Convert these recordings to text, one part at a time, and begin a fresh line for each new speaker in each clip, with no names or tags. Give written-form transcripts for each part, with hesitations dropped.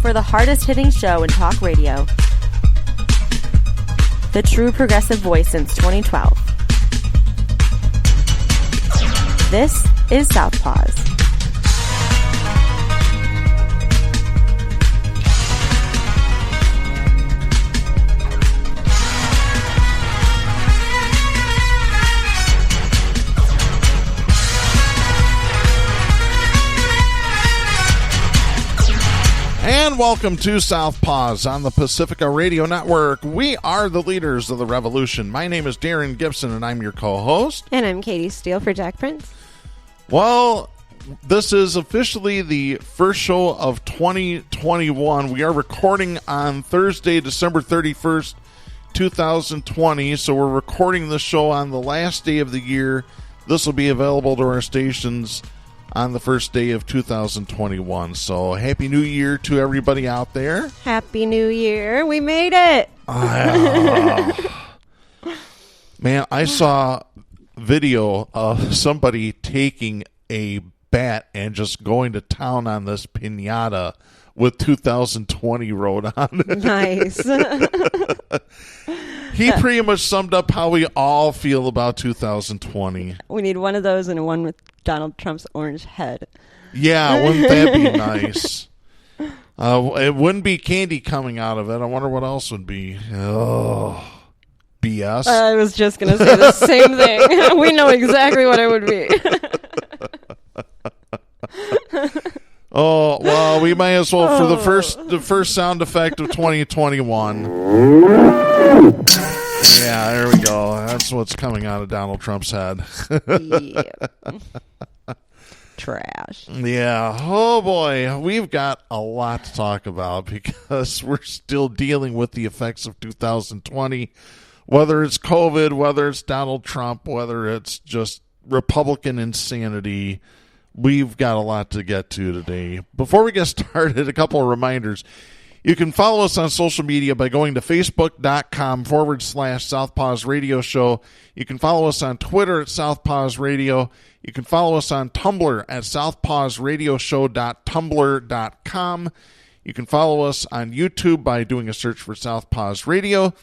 for the hardest-hitting show in talk radio. The true progressive voice since 2012. This is Southpaws.
And welcome to Southpaws on the Pacifica Radio Network. We are the leaders of the revolution. My name is Darren Gibson, and I'm your co-host.
And I'm Katy Steele for Jack Prince.
Well, this is officially the first show of 2021. We are recording on Thursday, December 31st, 2020. So we're recording the show on the last day of the year. This will be available to our stations on the first day of 2021. So Happy New Year to everybody out there.
Happy New Year. We made it.
Man, I saw video of somebody taking a bat and just going to town on this piñata with 2020 wrote on it.
Nice.
He pretty much summed up how we all feel about 2020.
We need one of those and one with Donald Trump's orange head.
Yeah, wouldn't that be nice? It wouldn't be candy coming out of it. I wonder what else would be. Oh, BS.
I was just going to say the same thing. We know exactly what it would be.
Oh, well, we might as well for the first sound effect of 2021. Yeah, there we go. That's what's coming out of Donald Trump's head.
Yeah. Trash.
Yeah. Oh, boy. We've got a lot to talk about because we're still dealing with the effects of 2020, whether it's COVID, whether it's Donald Trump, whether it's just Republican insanity. We've got a lot to get to today. Before we get started, a couple of reminders. You can follow us on social media by going to facebook.com/Southpaws Radio Show. You can follow us on Twitter at Southpaws Radio. You can follow us on Tumblr at southpawsradioshow.tumblr.com. You can follow us on YouTube by doing a search for Southpaws Radio.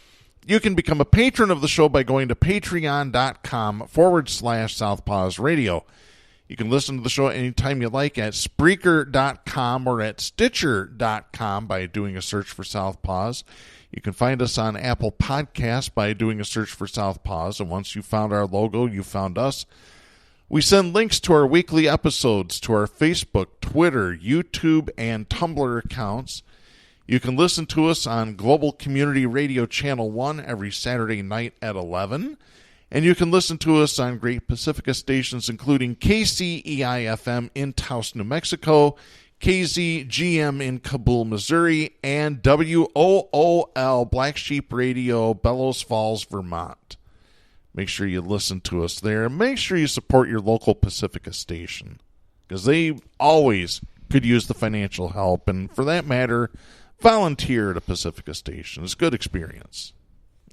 You can become a patron of the show by going to patreon.com/Southpaws Radio. You can listen to the show anytime you like at Spreaker.com or at Stitcher.com by doing a search for Southpaws. You can find us on Apple Podcasts by doing a search for Southpaws. And once you found our logo, you found us. We send links to our weekly episodes to our Facebook, Twitter, YouTube, and Tumblr accounts. You can listen to us on Global Community Radio Channel 1 every Saturday night at 11. And you can listen to us on great Pacifica stations, including KCEI-FM in Taos, New Mexico, KZGM in Kabul, Missouri, and WOOL Black Sheep Radio, Bellows Falls, Vermont. Make sure you listen to us there. Make sure you support your local Pacifica station, because they always could use the financial help. And for that matter, volunteer at a Pacifica station. It's a good experience.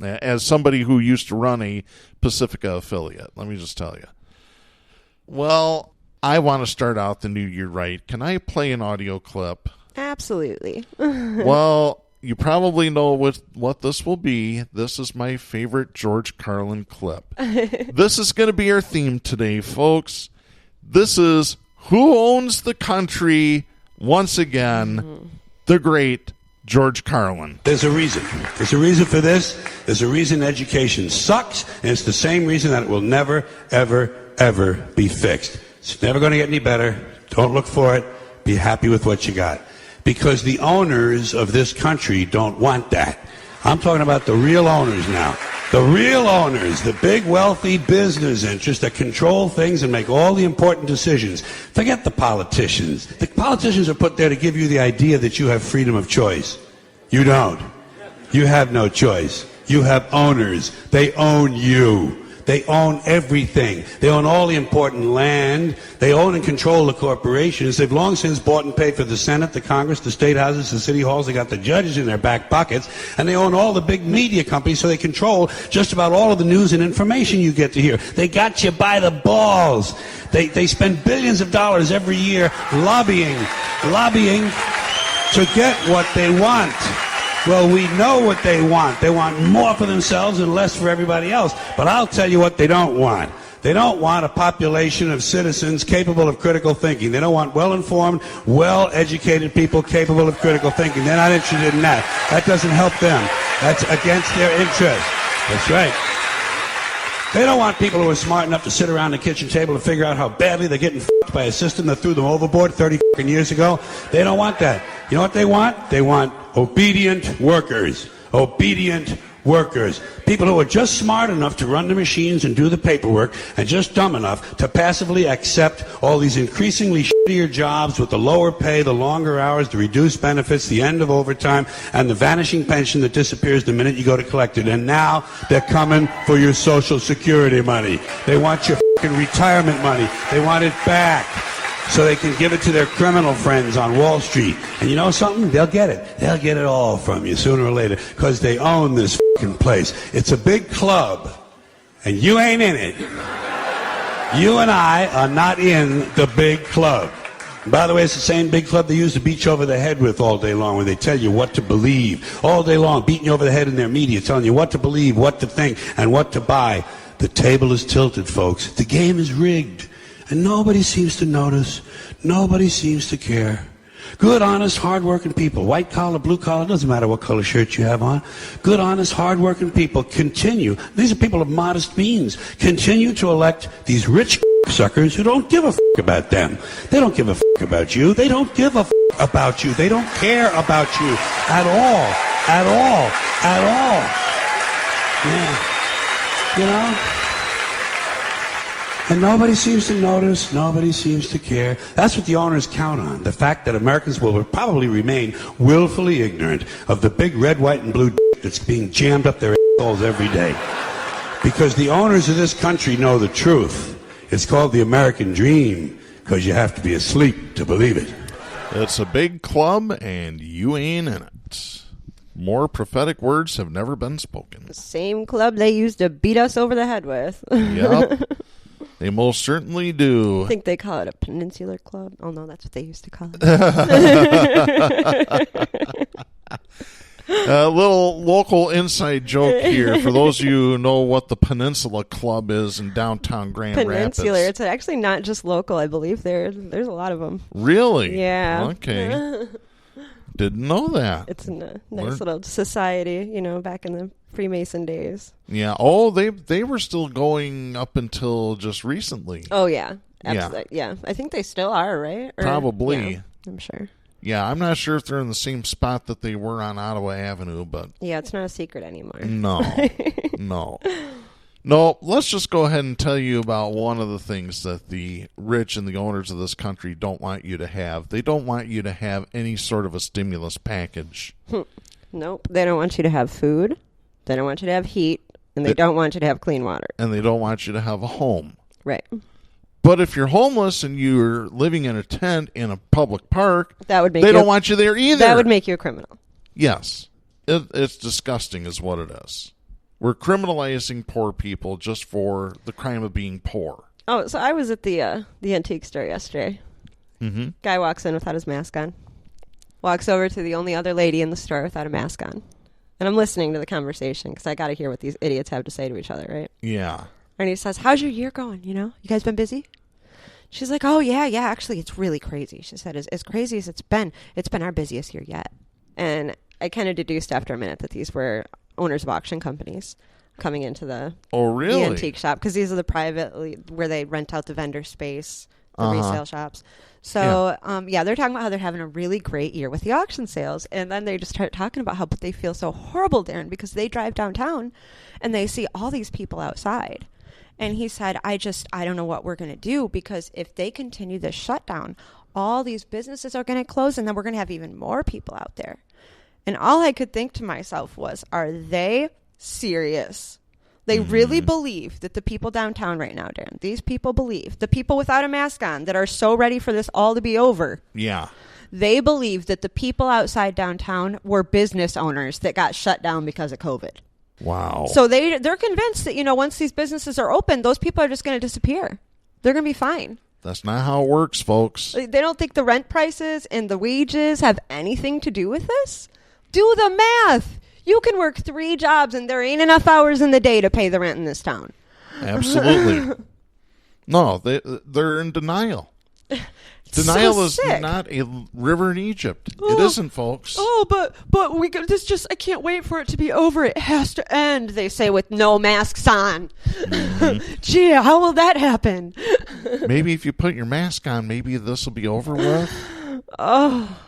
As somebody who used to run a Pacifica affiliate, let me just tell you. Well, I want to start out the new year right. Can I play an audio clip?
Absolutely.
Well, you probably know what this will be. This is my favorite George Carlin clip. This is going to be our theme today, folks. This is Who Owns the Country? Once again, the great George Carlin.
There's a reason. There's a reason for this. There's a reason education sucks, and it's the same reason that it will never, ever, ever be fixed. It's never going to get any better. Don't look for it. Be happy with what you got. Because the owners of this country don't want that. I'm talking about the real owners now. The real owners, the big wealthy business interests that control things and make all the important decisions. Forget the politicians. The politicians are put there to give you the idea that you have freedom of choice. You don't. You have no choice. You have owners. They own you. They own everything. They own all the important land. They own and control the corporations. They've long since bought and paid for the Senate, the Congress, the state houses, the city halls. They got the judges in their back pockets. And they own all the big media companies, so they control just about all of the news and information you get to hear. They got you by the balls. They spend billions of dollars every year lobbying to get what they want. Well, we know what they want. They want more for themselves and less for everybody else. But I'll tell you what they don't want. They don't want a population of citizens capable of critical thinking. They don't want well-informed, well-educated people capable of critical thinking. They're not interested in that. That doesn't help them. That's against their interest. That's right. They don't want people who are smart enough to sit around the kitchen table and figure out how badly they're getting f***ed by a system that threw them overboard 30 f***ing years ago. They don't want that. You know what they want? They want obedient workers. Obedient workers. People who are just smart enough to run the machines and do the paperwork and just dumb enough to passively accept all these increasingly shittier jobs with the lower pay, the longer hours, the reduced benefits, the end of overtime, and the vanishing pension that disappears the minute you go to collect it. And now they're coming for your Social Security money. They want your fucking retirement money. They want it back so they can give it to their criminal friends on Wall Street. And you know something? They'll get it. They'll get it all from you sooner or later because they own this fucking place. It's a big club, and you ain't in it. You and I are not in the big club. And by the way, it's the same big club they use to beat you over the head with all day long, where they tell you what to believe. All day long, beating you over the head in their media, telling you what to believe, what to think, and what to buy. The table is tilted, folks. The game is rigged. And nobody seems to notice. Nobody seems to care. Good, honest, hard-working people, white collar, blue collar, doesn't matter what color shirt you have on. Good, honest, hard-working people continue. These are people of modest means. Continue to elect these rich suckers who don't give a about them. They don't give a about you. They don't give a about you. They don't care about you at all. At all. At all. Yeah. You know? And nobody seems to notice, nobody seems to care. That's what the owners count on, the fact that Americans will probably remain willfully ignorant of the big red, white, and blue that's being jammed up their assholes every day. Because the owners of this country know the truth. It's called the American dream, because you have to be asleep to believe it.
It's a big club, and you ain't in it. More prophetic words have never been spoken.
The same club they used to beat us over the head with.
Yep. They most certainly do.
I think they call it a peninsular club. Oh, no, that's what they used to call it.
A little local inside joke here. For those of you who know what the Peninsula Club is in downtown Grand Rapids.
Peninsular. It's actually not just local, I believe. There's a lot of them.
Really?
Yeah.
Okay. Didn't know that.
It's a nice little society, back in the Freemason days.
Yeah. Oh, they were still going up until just recently.
Oh, yeah. Absolutely. Yeah. I think they still are, right?
Probably.
Yeah, I'm sure.
Yeah, I'm not sure if they're in the same spot that they were on Ottawa Avenue, but...
Yeah, it's not a secret anymore.
No. No, let's just go ahead and tell you about one of the things that the rich and the owners of this country don't want you to have. They don't want you to have any sort of a stimulus package.
Nope. They don't want you to have food. They don't want you to have heat. And they don't want you to have clean water.
And they don't want you to have a home.
Right.
But if you're homeless and you're living in a tent in a public park,
they
don't want you there either.
That would make you a criminal.
Yes. It's disgusting is what it is. We're criminalizing poor people just for the crime of being poor.
Oh, so I was at the antique store yesterday.
Mm-hmm.
Guy walks in without his mask on. Walks over to the only other lady in the store without a mask on. And I'm listening to the conversation because I got to hear what these idiots have to say to each other, right?
Yeah.
And he says, how's your year going? You guys been busy? She's like, oh, yeah, actually, it's really crazy. She said, as crazy as it's been our busiest year yet. And I kind of deduced after a minute that these were owners of auction companies coming into the antique shop, because these are the privately where they rent out the vendor space, the resale shops. So, they're talking about how they're having a really great year with the auction sales. And then they just start talking about how they feel so horrible, Darren, because they drive downtown and they see all these people outside. And he said, I don't know what we're going to do, because if they continue this shutdown, all these businesses are going to close, and then we're going to have even more people out there. And all I could think to myself was, are they serious? They really believe that the people downtown right now, Darren, these people believe, the people without a mask on that are so ready for this all to be over.
Yeah.
They believe that the people outside downtown were business owners that got shut down because of COVID.
Wow.
So they're convinced that, once these businesses are open, those people are just going to disappear. They're going to be fine.
That's not how it works, folks.
They don't think the rent prices and the wages have anything to do with this? Do the math. You can work 3 jobs and there ain't enough hours in the day to pay the rent in this town.
Absolutely. No, they're in denial. Denial is not a river in Egypt. It isn't, folks.
But we could, I can't wait for it to be over. It has to end, they say, with no masks on. Mm-hmm. Gee, how will that happen?
Maybe if you put your mask on, maybe this will be over with.
Oh.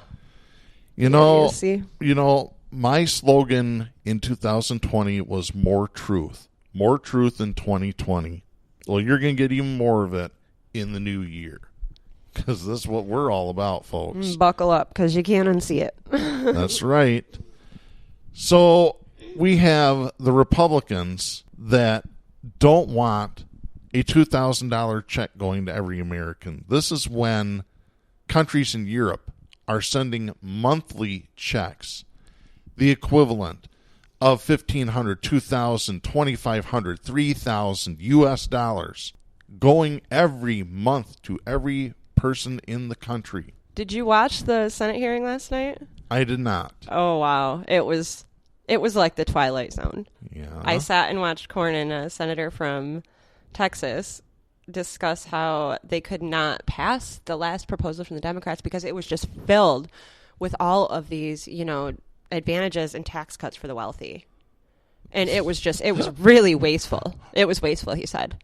You know, my slogan in 2020 was more truth. More truth in 2020. Well, you're going to get even more of it in the new year. Because this is what we're all about, folks.
Buckle up, because you can't unsee it.
That's right. So we have the Republicans that don't want a $2,000 check going to every American. This is when countries in Europe are sending monthly checks, the equivalent of $1,500, $2,000, $2,500, $3,000 US dollars, going every month to every person in the country.
Did you watch the Senate hearing last night?
I did not.
Oh, wow. It was like the Twilight Zone.
Yeah.
I sat and watched Cornyn, a senator from Texas, discuss how they could not pass the last proposal from the Democrats because it was just filled with all of these, advantages and tax cuts for the wealthy. And it was really wasteful. It was wasteful, he said.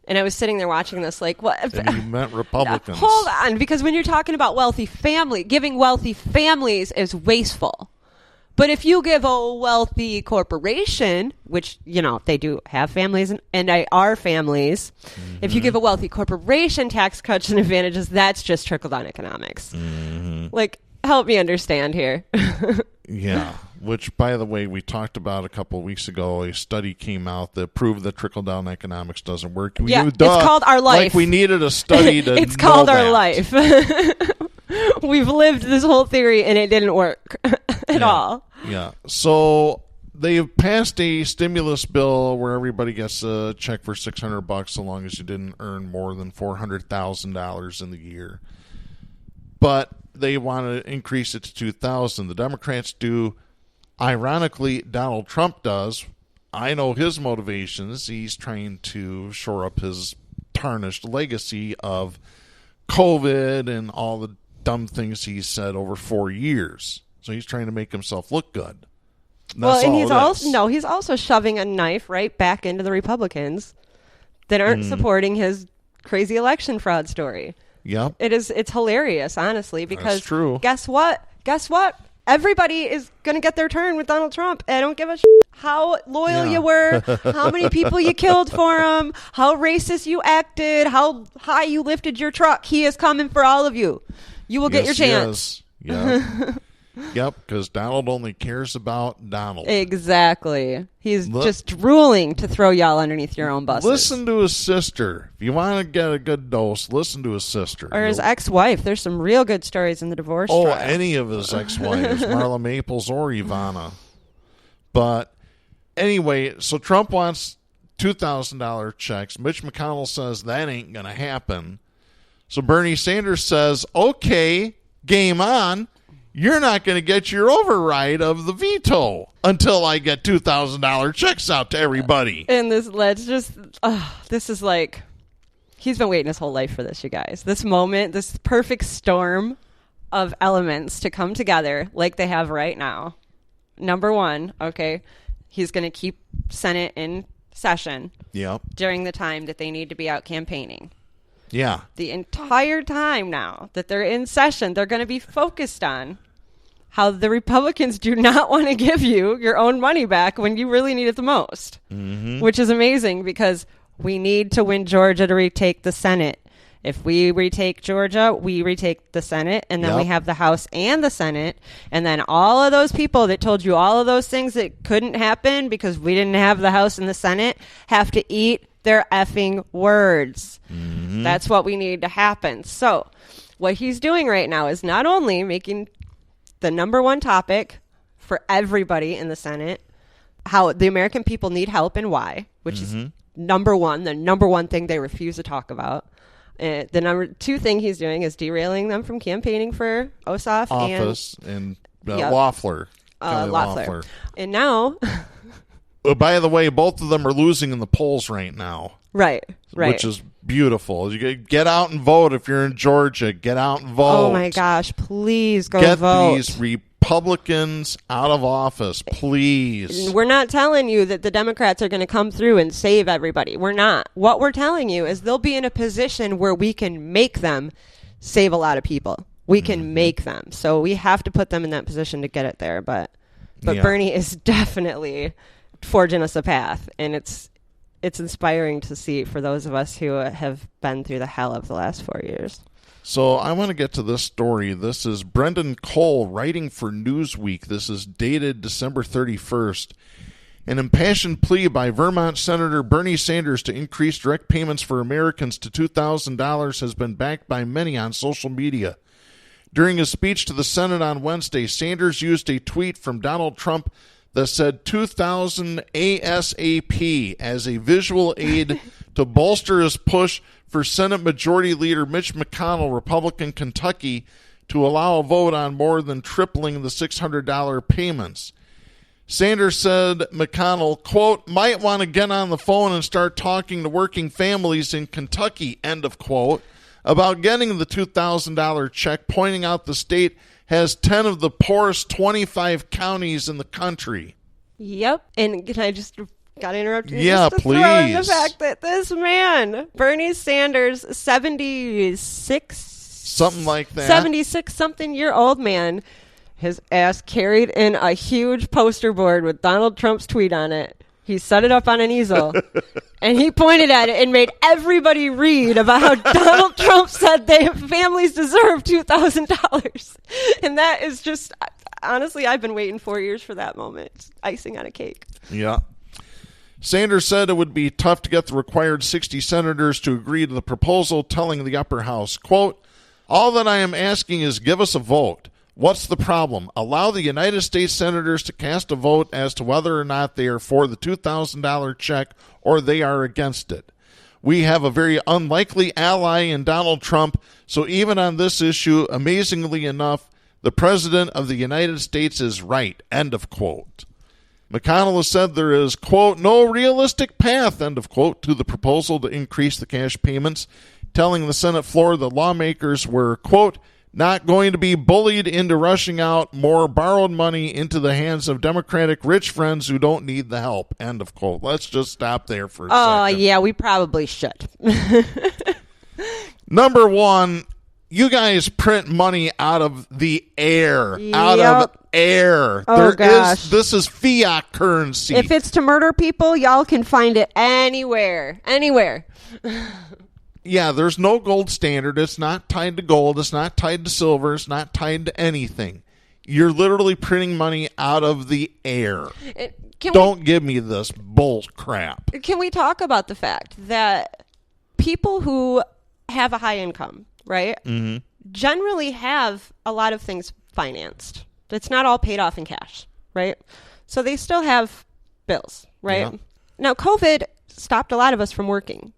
And I was sitting there watching this like, what?
And you meant Republicans.
Hold on, because when you're talking about giving wealthy families is wasteful. But if you give a wealthy corporation, which, they do have families and they are families, mm-hmm. If you give a wealthy corporation tax cuts and advantages, that's just trickle-down economics.
Mm-hmm.
Like, help me understand here.
Yeah. Which, by the way, we talked about a couple of weeks ago. A study came out that proved that trickle-down economics doesn't work.
It's called Our Life.
Like we needed a study to
It's called Our
that.
Life. We've lived this whole theory, and it didn't work at all.
Yeah. So they've passed a stimulus bill where everybody gets a check for $600 so long as you didn't earn more than $400,000 in the year. But they want to increase it to $2,000. The Democrats do. Ironically, Donald Trump does. I know his motivations. He's trying to shore up his tarnished legacy of COVID and all the dumb things he's said over 4 years. So he's trying to make himself look good.
He's also shoving a knife right back into the Republicans that aren't supporting his crazy election fraud story.
Yep.
It's hilarious, honestly, because
that's true.
Guess what? Everybody is going to get their turn with Donald Trump. I don't give a how loyal you were, how many people you killed for him, how racist you acted, how high you lifted your truck. He is coming for all of you. You will get your chance.
Yeah. Yep, because Donald only cares about Donald.
Exactly. He's just drooling to throw y'all underneath your own buses.
Listen to his sister. If you want to get a good dose, listen to his sister.
Or his ex-wife. There's some real good stories in the divorce trial.
Any of his ex-wives, Marla Maples or Ivana. But anyway, so Trump wants $2,000 checks. Mitch McConnell says that ain't going to happen. So Bernie Sanders says, okay, game on. You're not going to get your override of the veto until I get $2,000 checks out to everybody.
And this is like, he's been waiting his whole life for this, you guys. This moment, this perfect storm of elements to come together like they have right now. Number one, okay, he's going to keep Senate in session during the time that they need to be out campaigning.
Yeah.
The entire time now that they're in session, they're going to be focused on how the Republicans do not want to give you your own money back when you really need it the most, which is amazing because we need to win Georgia to retake the Senate. If we retake Georgia, we retake the Senate, and then we have the House and the Senate, and then all of those people that told you all of those things that couldn't happen because we didn't have the House and the Senate have to eat their effing words. That's what we need to happen. So what he's doing right now is not only making the number one topic for everybody in the Senate, how the American people need help and why, which is the number one thing they refuse to talk about. The number 2 thing he's doing is derailing them from campaigning for Ossoff
and Loeffler.
Loeffler. And now...
By the way, both of them are losing in the polls right now.
Right.
Which is beautiful. You get out and vote if you're in Georgia. Get out and vote.
Oh, my gosh. Please go
Get
vote.
these Republicans out of office, please.
We're not telling you that the Democrats are going to come through and save everybody. We're not. What we're telling you is they'll be in a position where we can make them save a lot of people. We can make them. So we have to put them in that position to get it there. But Bernie is definitely forging us a path, and it's inspiring to see for those of us who have been through the hell of the last 4 years.
So I want to get to this story. This is Brendan Cole writing for Newsweek. This is dated December 31st. An impassioned plea by Vermont Senator Bernie Sanders to increase direct payments for Americans to $2,000 has been backed by many on social media. During his speech to the Senate on Wednesday, Sanders used a tweet from Donald Trump that said 2,000 ASAP as a visual aid to bolster his push for Senate Majority Leader Mitch McConnell, Republican Kentucky, to allow a vote on more than tripling the $600 payments. Sanders said McConnell, quote, might want to get on the phone and start talking to working families in Kentucky, end of quote, about getting the $2,000 check, pointing out the state has 10 of the poorest 25 counties in the country.
Yep. And can I just got to interrupt you?
Yeah,
just to
please.
throw in the fact that this man, Bernie Sanders, 76,
something like that,
76-something-year-old man, his ass carried in a huge poster board with Donald Trump's tweet on it. He set it up on an easel, and he pointed at it and made everybody read about how Donald Trump said families deserve $2,000. And that is just, honestly, I've been waiting 4 years for that moment. It's icing on a cake.
Yeah. Sanders said it would be tough to get the required 60 senators to agree to the proposal, telling the upper house, quote, all that I am asking is give us a vote. What's the problem? Allow the United States senators to cast a vote as to whether or not they are for the $2,000 check or they are against it. We have a very unlikely ally in Donald Trump, so even on this issue, amazingly enough, the President of the United States is right, end of quote. McConnell has said there is, quote, no realistic path, end of quote, to the proposal to increase the cash payments, telling the Senate floor that lawmakers were, quote, not going to be bullied into rushing out more borrowed money into the hands of Democratic rich friends who don't need the help, end of quote. Let's just stop there for a second.
Oh, yeah, we probably should.
Number one, you guys print money out of the air.
Yep.
Out of air.
Oh, gosh.
This is fiat currency.
If it's to murder people, y'all can find it anywhere. Anywhere.
Yeah, there's no gold standard. It's not tied to gold. It's not tied to silver. It's not tied to anything. You're literally printing money out of the air. Don't give me this bull crap.
Can we talk about the fact that people who have a high income, right, generally have a lot of things financed. It's not all paid off in cash, right? So they still have bills, right? Yeah. Now, COVID stopped a lot of us from working.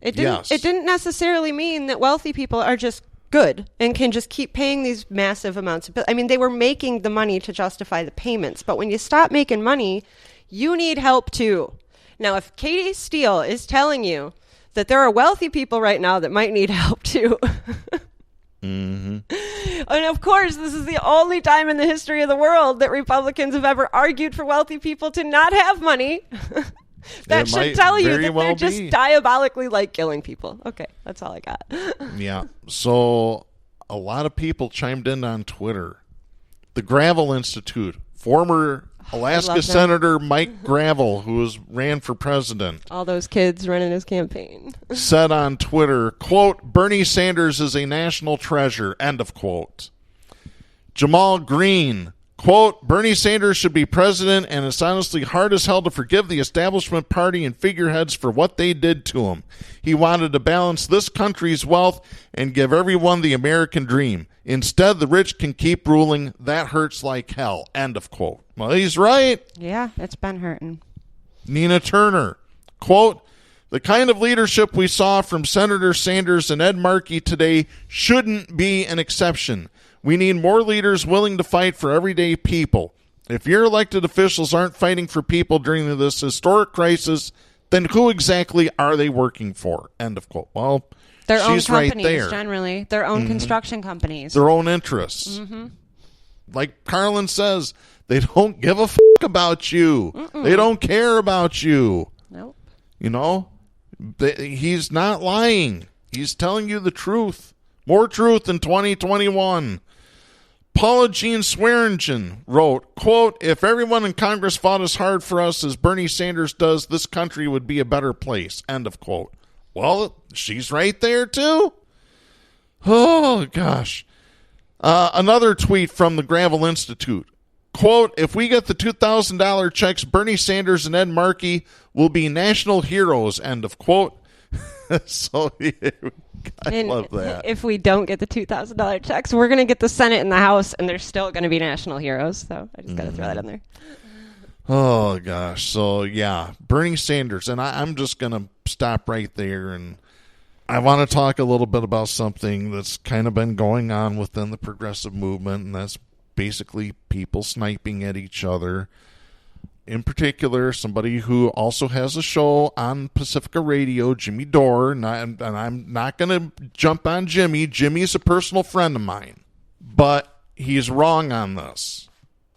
It didn't necessarily mean that wealthy people are just good and can just keep paying these massive amounts of bills. I mean, they were making the money to justify the payments, but when you stop making money, you need help too. Now, if Katy Steele is telling you that there are wealthy people right now that might need help too, and of course, this is the only time in the history of the world that Republicans have ever argued for wealthy people to not have money. That should tell you that they're just diabolically like killing people. Okay, that's all I got.
Yeah. So a lot of people chimed in on Twitter. The Gravel Institute, former Alaska Senator Mike Gravel, who ran for president.
All those kids running his campaign.
Said on Twitter, quote, Bernie Sanders is a national treasure, end of quote. Jamal Green, quote, Bernie Sanders should be president, and it's honestly hard as hell to forgive the establishment party and figureheads for what they did to him. He wanted to balance this country's wealth and give everyone the American dream. Instead, the rich can keep ruling. That hurts like hell, end of quote. Well, he's right.
Yeah, it's been hurting.
Nina Turner, quote, The kind of leadership we saw from Senator Sanders and Ed Markey today shouldn't be an exception. We need more leaders willing to fight for everyday people. If your elected officials aren't fighting for people during this historic crisis, then who exactly are they working for? End of quote. Well,
their own
she's
companies,
right there.
generally. Their own construction companies.
Their own interests. Like Carlin says, they don't give a f*** about you. They don't care about you.
Nope.
You know? He's not lying. He's telling you the truth. More truth in 2021. Paula Jean Swearingen wrote, quote, if everyone in Congress fought as hard for us as Bernie Sanders does, this country would be a better place. End of quote. Well, she's right there, too. Oh, gosh. Another tweet from the Gravel Institute. Quote, if we get the $2,000 checks, Bernie Sanders and Ed Markey will be national heroes. End of quote. So I love that.
If we don't get the $2,000 checks, we're going to get the Senate and the House, and they're still going to be national heroes. So I just got to throw that in there.
Oh, gosh. So, yeah, Bernie Sanders. And I'm just going to stop right there. And I want to talk a little bit about something that's kind of been going on within the progressive movement, and that's basically people sniping at each other. In particular, somebody who also has a show on Pacifica Radio, Jimmy Dore, and I'm not going to jump on Jimmy. Jimmy's a personal friend of mine, but he's wrong on this.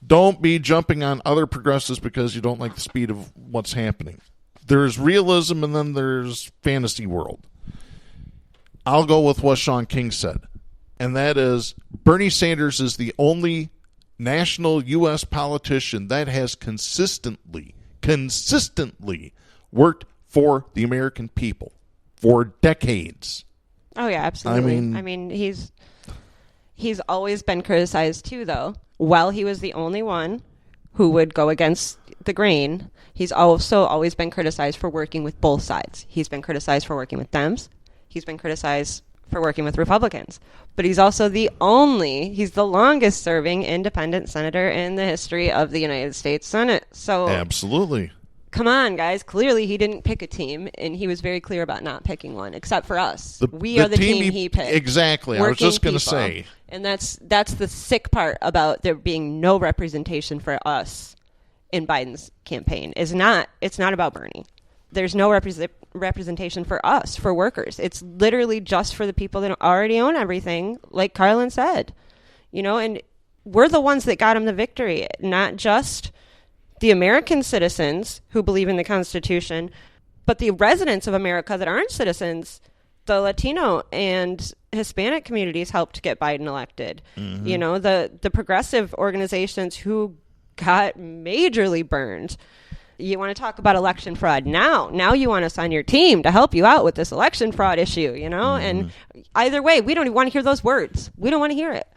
Don't be jumping on other progressives because you don't like the speed of what's happening. There's realism and then there's fantasy world. I'll go with what Sean King said, and that is Bernie Sanders is the only national U.S. politician that has consistently worked for the American people for decades.
Oh, yeah, absolutely. I mean he's always been criticized, too, though. While he was the only one who would go against the grain, he's also always been criticized for working with both sides. He's been criticized for working with Dems. He's been criticized for working with Republicans. But he's also he's the longest serving independent senator in the history of the United States Senate. So
absolutely.
Come on, guys. Clearly he didn't pick a team, and he was very clear about not picking one, except for us. We are the team he picked.
Exactly. I was just going to say.
And that's the sick part about there being no representation for us in Biden's campaign. It's not about Bernie. There's no representation for us, for workers. It's literally just for the people that already own everything, like Carlin said. You know, and we're the ones that got him the victory, not just the American citizens who believe in the Constitution, but the residents of America that aren't citizens. The Latino and Hispanic communities helped get Biden elected. Mm-hmm. You know, the progressive organizations who got majorly burned. You want to talk about election fraud now you want us on your team to help you out with this election fraud issue, you know? Mm-hmm. And either way, we don't even want to hear those words. We don't want to hear it.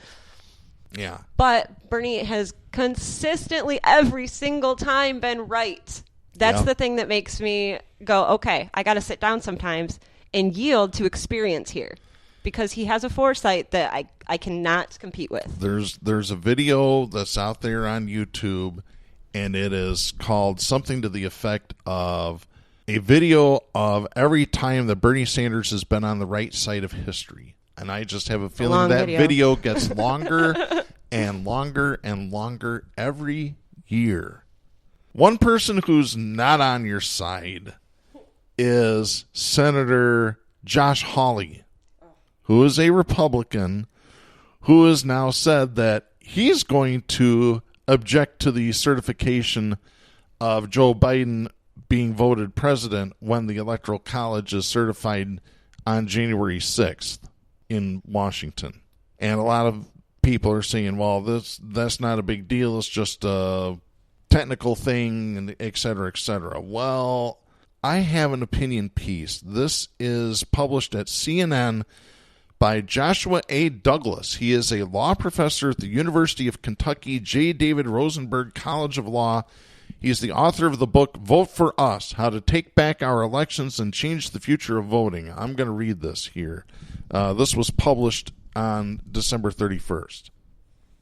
Yeah.
But Bernie has consistently every single time been right. That's the thing that makes me go, okay, I got to sit down sometimes and yield to experience here, because he has a foresight that I cannot compete with.
There's a video that's out there on YouTube, and it is called something to the effect of a video of every time that Bernie Sanders has been on the right side of history. And I just have a feeling that video gets longer and longer and longer every year. One person who's not on your side is Senator Josh Hawley, who is a Republican, who has now said that he's going to object to the certification of Joe Biden being voted president when the Electoral College is certified on January 6th in Washington. And a lot of people are saying, well, that's not a big deal. It's just a technical thing, and et cetera, et cetera. Well, I have an opinion piece. This is published at CNN by Joshua A. Douglas. He is a law professor at the University of Kentucky J. David Rosenberg College of Law. He is the author of the book, Vote for Us, How to Take Back Our Elections and Change the Future of Voting. I'm going to read this here. This was published on December 31st.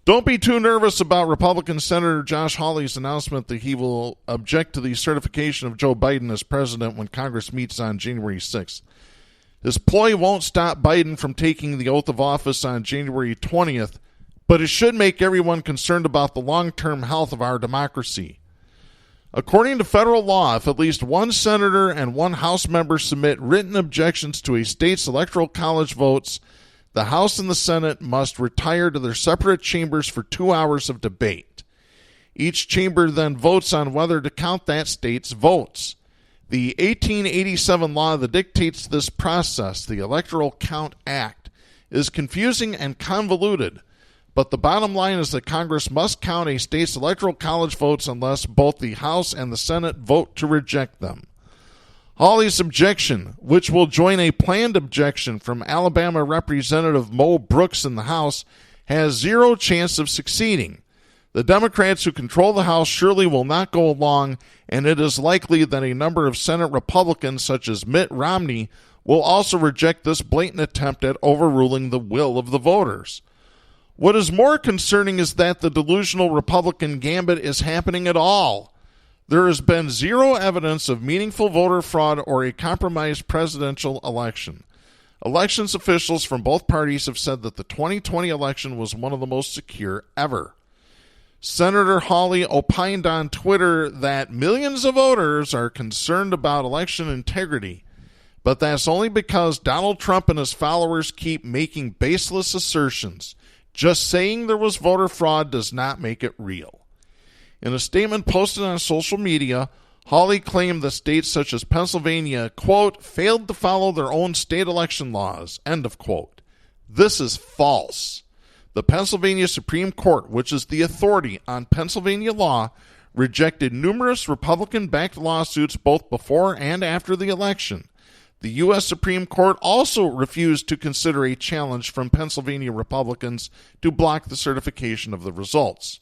Don't be too nervous about Republican Senator Josh Hawley's announcement that he will object to the certification of Joe Biden as president when Congress meets on January 6th. His ploy won't stop Biden from taking the oath of office on January 20th, but it should make everyone concerned about the long-term health of our democracy. According to federal law, if at least one senator and one House member submit written objections to a state's Electoral College votes, the House and the Senate must retire to their separate chambers for 2 hours of debate. Each chamber then votes on whether to count that state's votes. The 1887 law that dictates this process, the Electoral Count Act, is confusing and convoluted, but the bottom line is that Congress must count a state's Electoral College votes unless both the House and the Senate vote to reject them. Hawley's objection, which will join a planned objection from Alabama Representative Mo Brooks in the House, has zero chance of succeeding. The Democrats who control the House surely will not go along, and it is likely that a number of Senate Republicans, such as Mitt Romney, will also reject this blatant attempt at overruling the will of the voters. What is more concerning is that the delusional Republican gambit is happening at all. There has been zero evidence of meaningful voter fraud or a compromised presidential election. Elections officials from both parties have said that the 2020 election was one of the most secure ever. Senator Hawley opined on Twitter that millions of voters are concerned about election integrity, but that's only because Donald Trump and his followers keep making baseless assertions. Just saying there was voter fraud does not make it real. In a statement posted on social media, Hawley claimed that states such as Pennsylvania, quote, failed to follow their own state election laws, end of quote. This is false. The Pennsylvania Supreme Court, which is the authority on Pennsylvania law, rejected numerous Republican-backed lawsuits both before and after the election. The U.S. Supreme Court also refused to consider a challenge from Pennsylvania Republicans to block the certification of the results.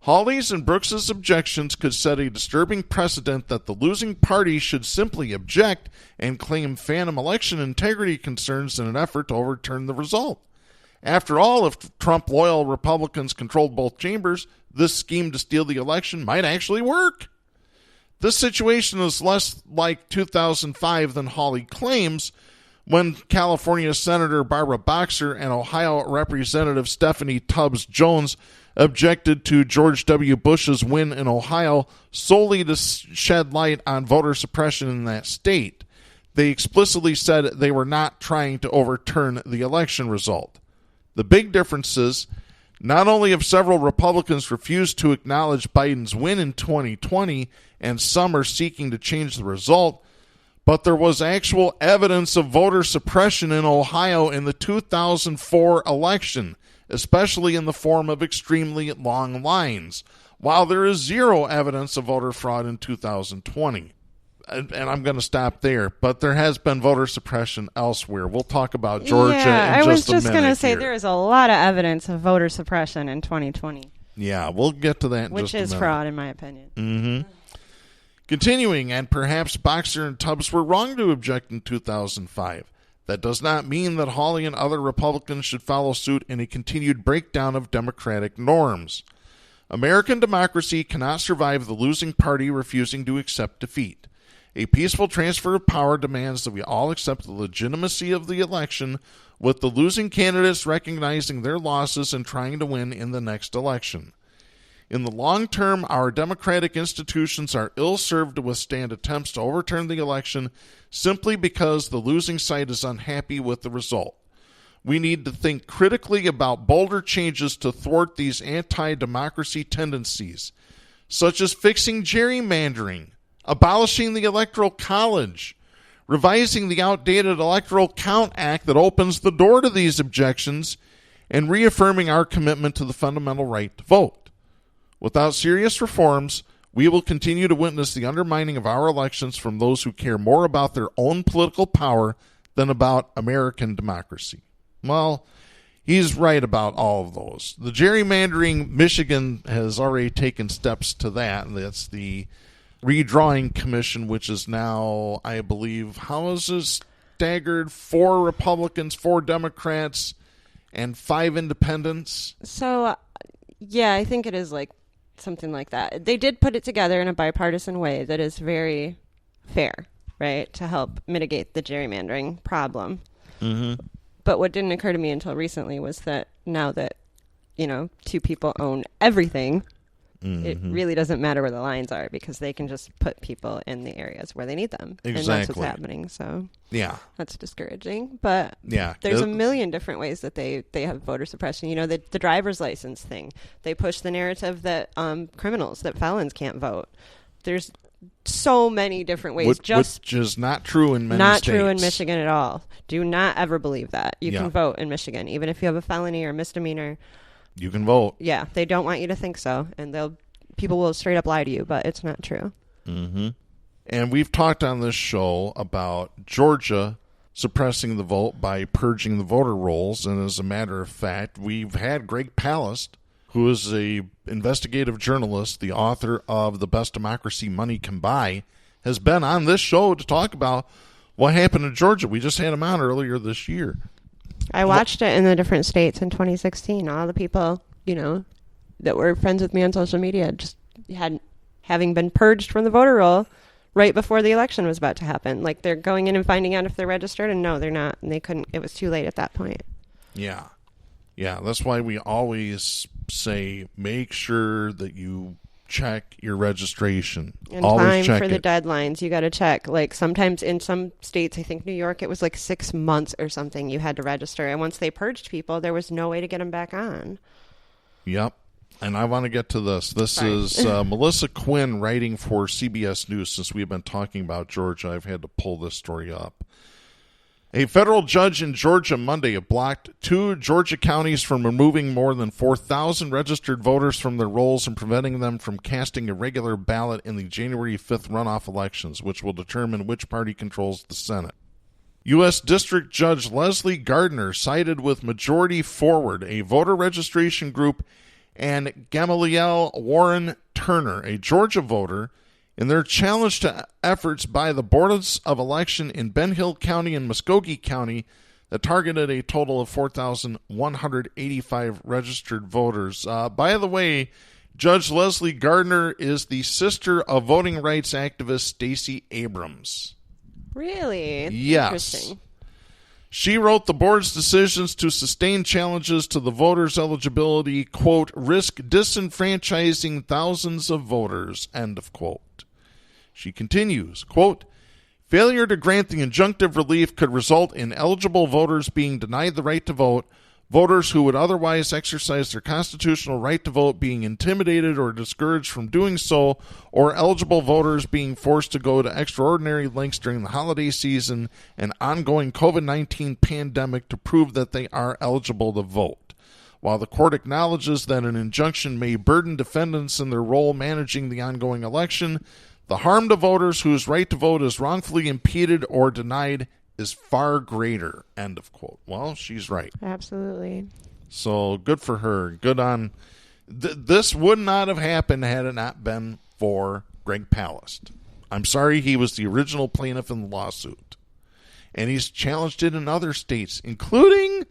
Hawley's and Brooks's objections could set a disturbing precedent that the losing party should simply object and claim phantom election integrity concerns in an effort to overturn the result. After all, if Trump-loyal Republicans controlled both chambers, this scheme to steal the election might actually work. This situation is less like 2005 than Hawley claims, when California Senator Barbara Boxer and Ohio Representative Stephanie Tubbs Jones objected to George W. Bush's win in Ohio solely to shed light on voter suppression in that state. They explicitly said they were not trying to overturn the election result. The big difference is, not only have several Republicans refused to acknowledge Biden's win in 2020, and some are seeking to change the result, but there was actual evidence of voter suppression in Ohio in the 2004 election, especially in the form of extremely long lines, while there is zero evidence of voter fraud in 2020. And I'm going to stop there, but there has been voter suppression elsewhere. We'll talk about Georgia in just a minute.
I was just going to say
here.
there is a lot of evidence of voter suppression in 2020.
Yeah, we'll get to that in
which
just a minute.
Which is fraud, in my opinion.
Mm-hmm. Continuing, and perhaps Boxer and Tubbs were wrong to object in 2005. That does not mean that Hawley and other Republicans should follow suit in a continued breakdown of democratic norms. American democracy cannot survive the losing party refusing to accept defeat. A peaceful transfer of power demands that we all accept the legitimacy of the election, with the losing candidates recognizing their losses and trying to win in the next election. In the long term, our democratic institutions are ill-served to withstand attempts to overturn the election simply because the losing side is unhappy with the result. We need to think critically about bolder changes to thwart these anti-democracy tendencies, such as fixing gerrymandering, abolishing the Electoral College, revising the outdated Electoral Count Act that opens the door to these objections, and reaffirming our commitment to the fundamental right to vote. Without serious reforms, we will continue to witness the undermining of our elections from those who care more about their own political power than about American democracy. Well, he's right about all of those. The gerrymandering, Michigan has already taken steps to that, and that's the redrawing commission, which is now, I believe, how is this staggered? 4 Republicans, 4 Democrats, and 5 independents.
So Yeah, I think it is like something like that. They did put it together in a bipartisan way that is very fair, right, to help mitigate the gerrymandering problem.
Mm-hmm.
But what didn't occur to me until recently was that now that, two people own everything, it really doesn't matter where the lines are because they can just put people in the areas where they need them.
Exactly.
And that's what's happening. So
yeah,
that's discriminating. But
yeah,
there's a million different ways that they have voter suppression. The driver's license thing. They push the narrative that criminals, that felons can't vote. There's so many different ways.
Which is not true in many states.
Not true in Michigan at all. Do not ever believe that. You
Yeah.
can vote in Michigan. Even if you have a felony or misdemeanor.
You can vote.
Yeah, they don't want you to think so. And people will straight up lie to you, but it's not true.
Mm-hmm. And we've talked on this show about Georgia suppressing the vote by purging the voter rolls. And as a matter of fact, we've had Greg Palast, who is a investigative journalist, the author of The Best Democracy Money Can Buy, has been on this show to talk about what happened in Georgia. We just had him on earlier this year.
I watched it in the different states in 2016. All the people, that were friends with me on social media just having been purged from the voter roll right before the election was about to happen. Like they're going in and finding out if they're registered, and no, they're not. And they couldn't. It was too late at that point.
Yeah. Yeah, that's why we always say make sure that you check your registration.
In
always
time
check
for the
it.
deadlines, you got to check. Like sometimes in some states, I think New York, it was like 6 months or something you had to register. And once they purged people, there was no way to get them back on.
Yep. And I want to get to this. This
Sorry.
is Melissa Quinn writing for CBS News. Since we've been talking about Georgia, I've had to pull this story up. A federal judge in Georgia Monday blocked 2 Georgia counties from removing more than 4,000 registered voters from their rolls and preventing them from casting a regular ballot in the January 5th runoff elections, which will determine which party controls the Senate. U.S. District Judge Leslie Gardner sided with Majority Forward, a voter registration group, and Gamaliel Warren Turner, a Georgia voter, in their challenge to efforts by the boards of election in Ben Hill County and Muskogee County that targeted a total of 4,185 registered voters. By the way, Judge Leslie Gardner is the sister of voting rights activist Stacey Abrams.
Really?
Yes.
Interesting.
She wrote the board's decisions to sustain challenges to the voters' eligibility, quote, risk disenfranchising thousands of voters, end of quote. She continues, quote, failure to grant the injunctive relief could result in eligible voters being denied the right to vote, voters who would otherwise exercise their constitutional right to vote being intimidated or discouraged from doing so, or eligible voters being forced to go to extraordinary lengths during the holiday season and ongoing COVID-19 pandemic to prove that they are eligible to vote. While the court acknowledges that an injunction may burden defendants in their role managing the ongoing election, the harm to voters whose right to vote is wrongfully impeded or denied is far greater, end of quote. Well, she's right.
Absolutely.
So good for her. Good on. This would not have happened had it not been for Greg Palast. I'm sorry, he was the original plaintiff in the lawsuit. And he's challenged it in other states, including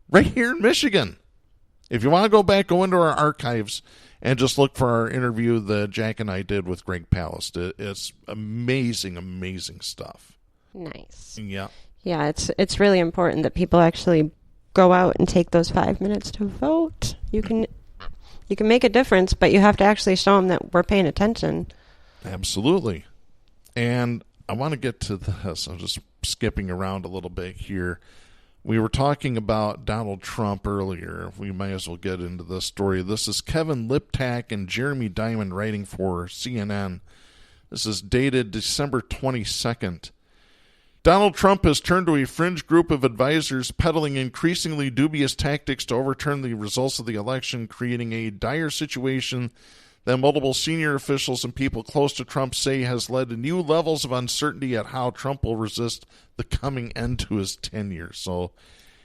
right here in Michigan. If you want to go back, go into our archives and just look for our interview that Jack and I did with Greg Palast. It's amazing, amazing stuff.
Nice.
Yeah.
Yeah, it's really important that people actually go out and take those 5 minutes to vote. You can make a difference, but you have to actually show them that we're paying attention.
Absolutely. And I want to get to this. I'm just skipping around a little bit here. We were talking about Donald Trump earlier. We might as well get into this story. This is Kevin Liptak and Jeremy Diamond writing for CNN. This is dated December 22nd. Donald Trump has turned to a fringe group of advisors peddling increasingly dubious tactics to overturn the results of the election, creating a dire situation that multiple senior officials and people close to Trump say has led to new levels of uncertainty at how Trump will resist the coming end to his tenure. So,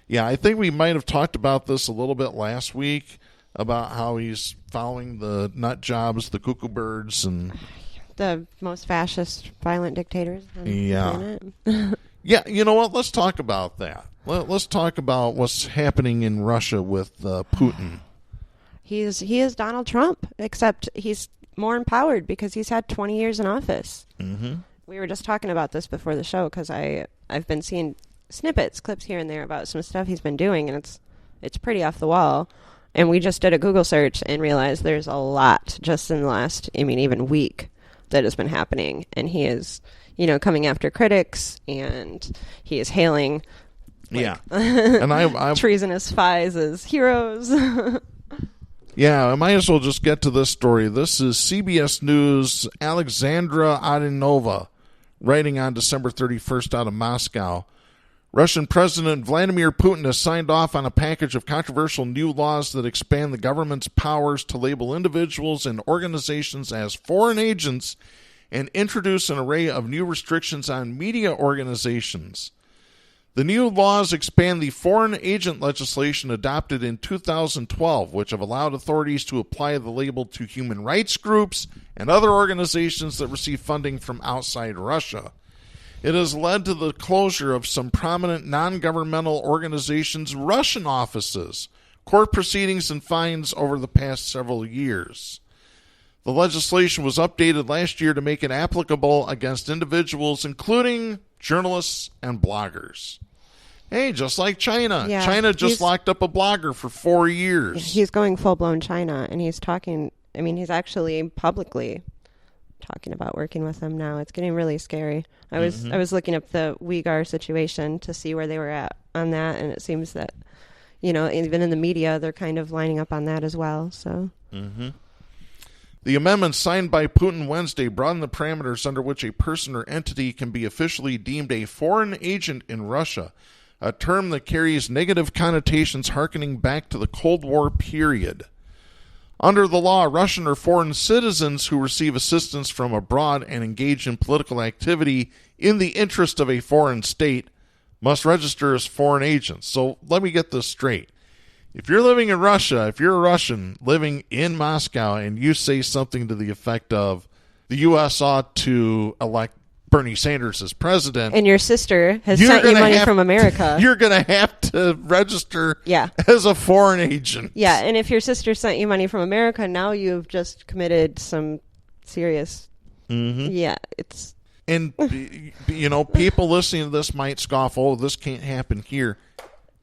yeah, I think we might have talked about this a little bit last week, about how he's following the nut jobs, the cuckoo birds, and
the most fascist, violent dictators on the planet.
Yeah, you know what? Let's talk about that. Let's talk about what's happening in Russia with Putin.
He is Donald Trump, except he's more empowered because he's had 20 years in office.
Mm-hmm.
We were just talking about this before the show because I've been seeing snippets, clips here and there about some stuff he's been doing, and it's pretty off the wall. And we just did a Google search and realized there's a lot just in the last, even week that has been happening. And he is, coming after critics, and he is hailing
and I
treasonous spies as heroes.
Yeah, I might as well just get to this story. This is CBS News' Alexandra Adinova, writing on December 31st out of Moscow. Russian President Vladimir Putin has signed off on a package of controversial new laws that expand the government's powers to label individuals and organizations as foreign agents and introduce an array of new restrictions on media organizations. The new laws expand the foreign agent legislation adopted in 2012, which have allowed authorities to apply the label to human rights groups and other organizations that receive funding from outside Russia. It has led to the closure of some prominent non-governmental organizations' Russian offices, court proceedings, and fines over the past several years. The legislation was updated last year to make it applicable against individuals, including journalists and bloggers. Hey, just like China.
Yeah,
China just locked up a blogger for 4 years.
He's going full-blown China, and he's talking, he's actually publicly talking about working with them now. It's getting really scary. I was looking up the Uyghur situation to see where they were at on that, and it seems that, even in the media, they're kind of lining up on that as well. So.
Mm-hmm. The amendments signed by Putin Wednesday broaden the parameters under which a person or entity can be officially deemed a foreign agent in Russia, a term that carries negative connotations harkening back to the Cold War period. Under the law, Russian or foreign citizens who receive assistance from abroad and engage in political activity in the interest of a foreign state must register as foreign agents. So let me get this straight. If you're living in Russia, if you're a Russian living in Moscow and you say something to the effect of the U.S. ought to elect Bernie Sanders as president,
and your sister has sent you money from America,
you're going to have to register as a foreign agent.
Yeah, and if your sister sent you money from America, now you've just committed some serious...
Mm-hmm.
Yeah, it's...
And, people listening to this might scoff, oh, this can't happen here.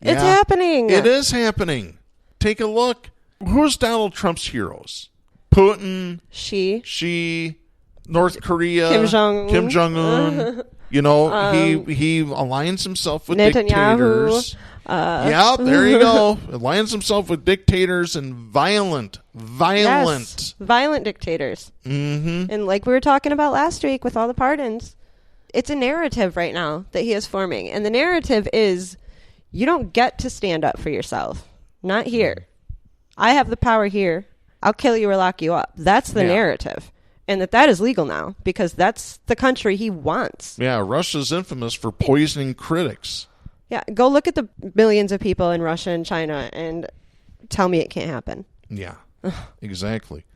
Yeah,
it's happening.
It is happening. Take a look. Who's Donald Trump's heroes? Putin. She. North Korea.
Kim Jong-un.
He aligns himself with dictators. Yeah, there you go. Aligns himself with dictators and violent
dictators.
Mm-hmm.
And like we were talking about last week with all the pardons, it's a narrative right now that he is forming. And the narrative is, you don't get to stand up for yourself. Not here. I have the power here. I'll kill you or lock you up. That's the narrative. And that is legal now because that's the country he wants.
Yeah, Russia's infamous for poisoning critics.
Yeah, go look at the millions of people in Russia and China and tell me it can't happen.
Yeah, exactly.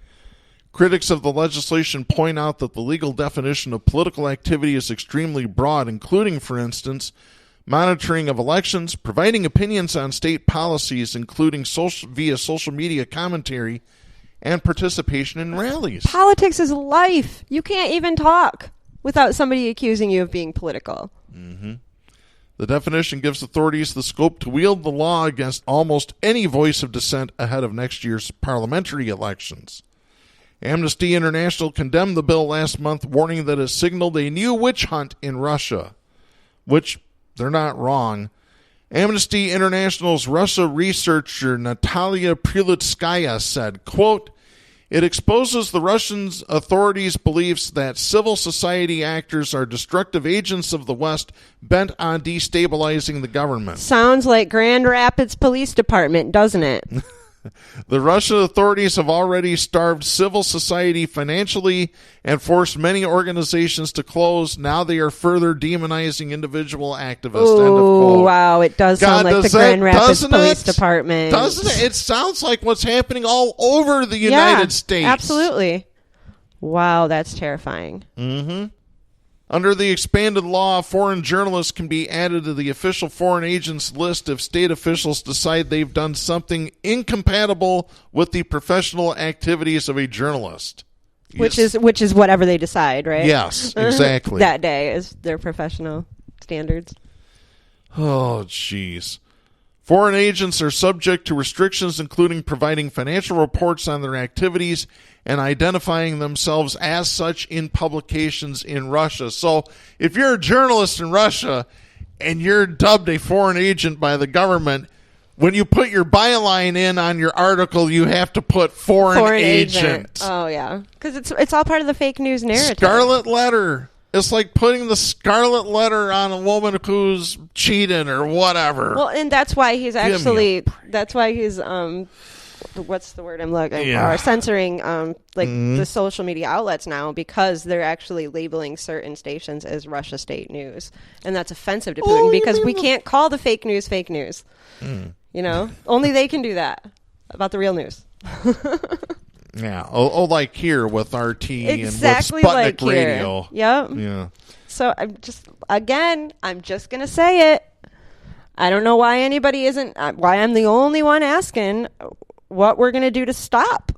Critics of the legislation point out that the legal definition of political activity is extremely broad, including, for instance, monitoring of elections, providing opinions on state policies, including via social media commentary, and participation in rallies.
Politics is life. You can't even talk without somebody accusing you of being political.
Mm-hmm. The definition gives authorities the scope to wield the law against almost any voice of dissent ahead of next year's parliamentary elections. Amnesty International condemned the bill last month, warning that it signaled a new witch hunt in Russia, which they're not wrong. Amnesty International's Russia researcher Natalia Prylitskaya said, quote, "It exposes the Russian authorities' beliefs that civil society actors are destructive agents of the West bent on destabilizing the government."
Sounds like Grand Rapids Police Department, doesn't it?
The Russian authorities have already starved civil society financially and forced many organizations to close. Now they are further demonizing individual activists.
Oh, wow. It does sound like the Grand Rapids Police Department.
Doesn't it? It sounds like what's happening all over the United States.
Absolutely. Wow, that's terrifying.
Mm-hmm. Under the expanded law, foreign journalists can be added to the official foreign agents list if state officials decide they've done something incompatible with the professional activities of a journalist.
Which is whatever they decide, right?
Yes, exactly.
That day is their professional standards.
Oh, jeez. Foreign agents are subject to restrictions, including providing financial reports on their activities and identifying themselves as such in publications in Russia. So if you're a journalist in Russia and you're dubbed a foreign agent by the government, when you put your byline in on your article, you have to put foreign agent.
Oh, yeah. Because it's all part of the fake news narrative.
Scarlet letter. It's like putting the scarlet letter on a woman who's cheating or whatever.
Well, and that's why he's what's the word I'm looking for? Censoring the social media outlets now, because they're actually labeling certain stations as Russia state news, and that's offensive to Putin because we can't call the fake news fake news. You know, only they can do that about the real news.
Yeah. Like here with RT
exactly,
and with Sputnik
like
Radio.
Here. Yep.
Yeah.
So I'm just going to say it. I don't know why anybody why I'm the only one asking what we're going to do to stop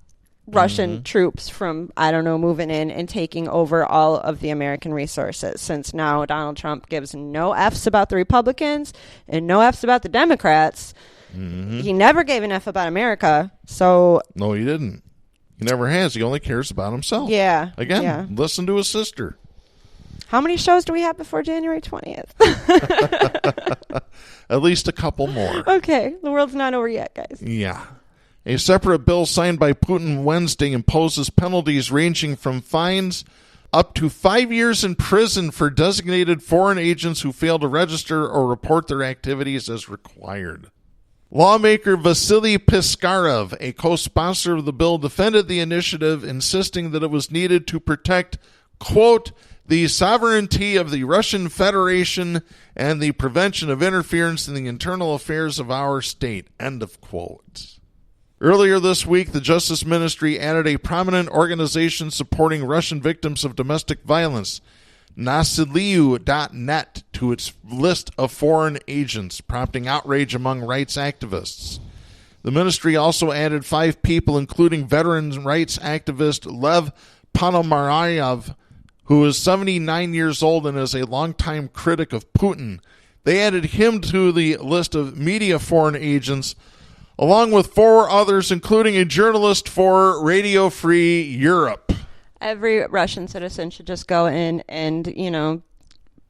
Russian troops from, moving in and taking over all of the American resources, since now Donald Trump gives no Fs about the Republicans and no Fs about the Democrats. He never gave an F about America. So
no, he didn't. He never has. He only cares about himself.
Yeah.
Again, listen to his sister.
How many shows do we have before January 20th?
At least a couple more.
Okay. The world's not over yet, guys.
Yeah. A separate bill signed by Putin Wednesday imposes penalties ranging from fines up to 5 years in prison for designated foreign agents who fail to register or report their activities as required. Lawmaker Vasily Piskarov, a co-sponsor of the bill, defended the initiative, insisting that it was needed to protect, quote, the sovereignty of the Russian Federation and the prevention of interference in the internal affairs of our state, end of quote. Earlier this week, the Justice Ministry added a prominent organization supporting Russian victims of domestic violence, Nasiliu.net, to its list of foreign agents, prompting outrage among rights activists. The ministry also added 5 people, including veteran rights activist Lev Ponomarev, who is 79 years old and is a longtime critic of Putin. They added him to the list of media foreign agents, along with 4 others, including a journalist for Radio Free Europe.
Every Russian citizen should just go in and,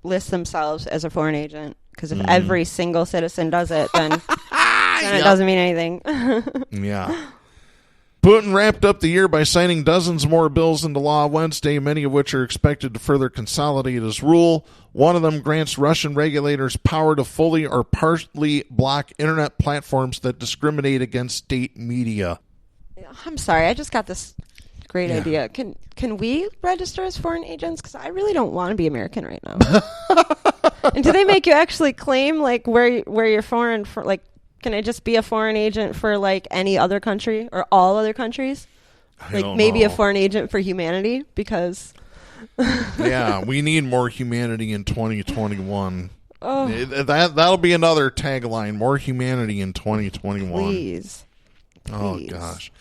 list themselves as a foreign agent. Because if every single citizen does it, then it doesn't mean anything.
Yeah. Putin wrapped up the year by signing dozens more bills into law Wednesday, many of which are expected to further consolidate his rule. One of them grants Russian regulators power to fully or partially block internet platforms that discriminate against state media.
I'm sorry, I just got this great idea. Can we register as foreign agents? Because I really don't want to be American right now. And do they make you actually claim where you're foreign for? Can I just be a foreign agent for any other country or all other countries? Maybe a foreign agent for humanity, because
yeah, we need more humanity in 2021. That'll be another tagline: more humanity in 2021.
Please.
Oh gosh.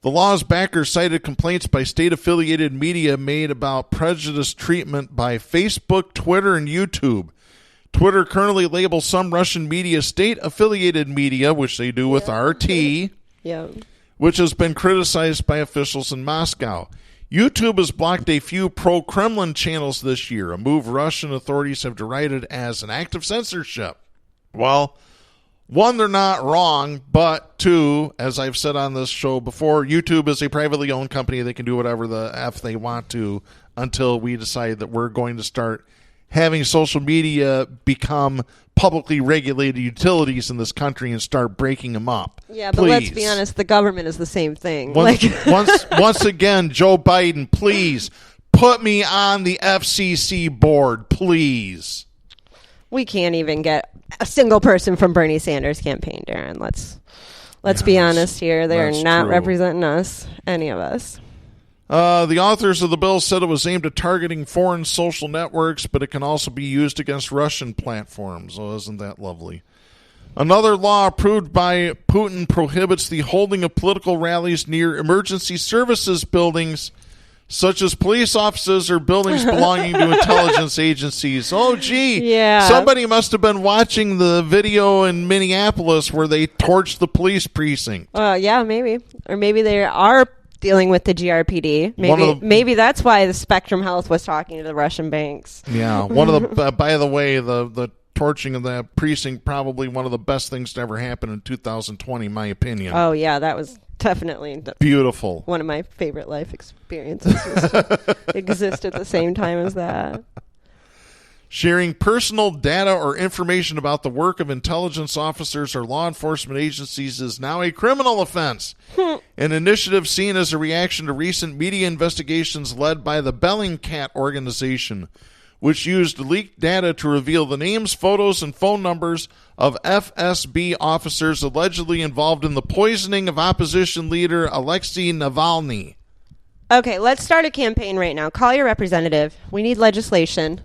The law's backers cited complaints by state-affiliated media made about prejudiced treatment by Facebook, Twitter, and YouTube. Twitter currently labels some Russian media state-affiliated media, which they do with RT, which has been criticized by officials in Moscow. YouTube has blocked a few pro-Kremlin channels this year, a move Russian authorities have derided as an act of censorship. Well, 1, they're not wrong, but 2, as I've said on this show before, YouTube is a privately owned company. They can do whatever the F they want to until we decide that we're going to start having social media become publicly regulated utilities in this country and start breaking them up.
Yeah, but let's be honest, the government is the same thing.
Once again, Joe Biden, please put me on the FCC board, please.
We can't even get a single person from Bernie Sanders' campaign, Darren. Let's be honest here. They're not representing us, any of us.
The authors of the bill said it was aimed at targeting foreign social networks, but it can also be used against Russian platforms. Oh, isn't that lovely? Another law approved by Putin prohibits the holding of political rallies near emergency services buildings, such as police offices or buildings belonging to intelligence agencies. Oh, gee.
Yeah.
Somebody must have been watching the video in Minneapolis where they torched the police precinct.
Yeah, maybe. Or maybe they are dealing with the GRPD. Maybe that's why the Spectrum Health was talking to the Russian banks.
Yeah. One of the, by the way, the torching of that precinct, probably one of the best things to ever happen in 2020, in my opinion.
Oh, yeah, that was definitely
beautiful.
One of my favorite life experiences exist at the same time as that.
Sharing personal data or information about the work of intelligence officers or law enforcement agencies is now a criminal offense. An initiative seen as a reaction to recent media investigations led by the Bellingcat organization, which used leaked data to reveal the names, photos, and phone numbers of FSB officers allegedly involved in the poisoning of opposition leader Alexei Navalny.
Okay, let's start a campaign right now. Call your representative. We need legislation.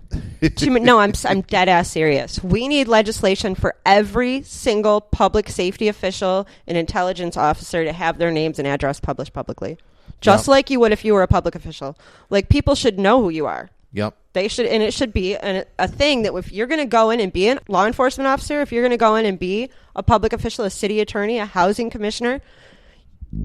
No, I'm dead ass serious. We need legislation for every single public safety official and intelligence officer to have their names and address published publicly. Just like you would if you were a public official. Like, people should know who you are.
Yep.
They should, and it should be a thing that if you're going to go in and be a law enforcement officer, if you're going to go in and be a public official, a city attorney, a housing commissioner,